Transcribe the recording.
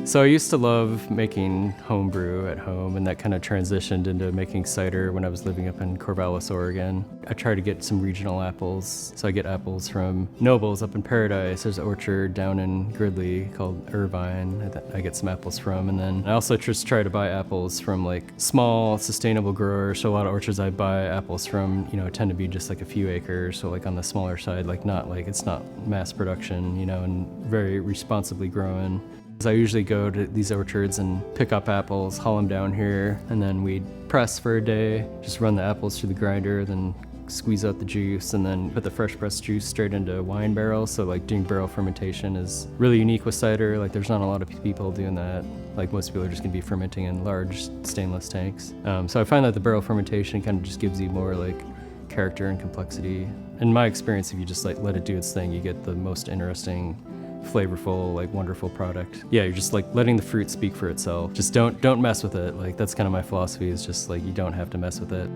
So I used to love making homebrew at home, and that kind of transitioned into making cider when I was living up in Corvallis, Oregon. I try to get some regional apples. So I get apples from Nobles up in Paradise. There's an orchard down in Gridley called Irvine that I get some apples from. And then I also just try to buy apples from like small, sustainable growers. So a lot of orchards I buy apples from, tend to be just like a few acres. So like on the smaller side, it's not mass production, and very responsibly grown. I usually go to these orchards and pick up apples, haul them down here, and then we'd press for a day, just run the apples through the grinder, then squeeze out the juice, and then put the fresh pressed juice straight into wine barrels. So like doing barrel fermentation is really unique with cider. Like there's not a lot of people doing that. Like most people are just gonna be fermenting in large stainless tanks. So I find that the barrel fermentation kind of just gives you more like character and complexity. In my experience, if you just like let it do its thing, you get the most interesting, flavorful, like wonderful product. Yeah, you're just like letting the fruit speak for itself. Just don't mess with it. Like that's kind of my philosophy, is just like you don't have to mess with it.